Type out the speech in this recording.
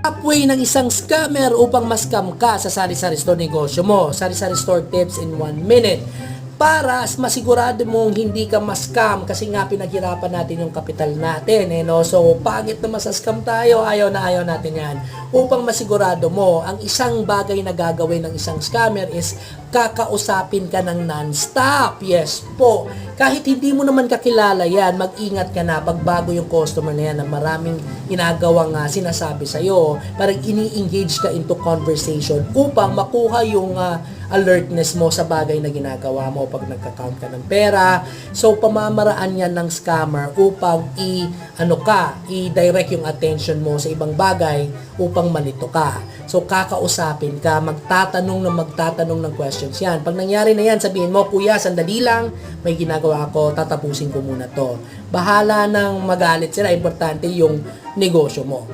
Upway ng isang scammer upang ma-scam ka sa sari-sari store negosyo mo. Sari-sari store tips in 1 minute. Para masigurado mong hindi ka ma-scam kasi nga pinaghirapan natin yung kapital natin. No? So, pangit na masascam tayo, ayaw natin yan. Upang masigurado mo, ang isang bagay na gagawin ng isang scammer is kakausapin ka ng non-stop. Yes po. Kahit hindi mo naman kakilala yan, mag-ingat ka na pag bago yung customer na yan na maraming ginagawang sinasabi sa'yo. Parang ini-engage ka into conversation upang makuha yung alertness mo sa bagay na ginagawa mo pag nagka-count ka ng pera. So, pamamaraan yan ng scammer upang i-direct yung attention mo sa ibang bagay upang malito ka. So, kakausapin ka, magtatanong ng questions yan. Pag nangyari na yan, sabihin mo, kuya, sandali lang, may ginagawa ako, tatapusin ko muna to. Bahala nang magalit sila, importante yung negosyo mo.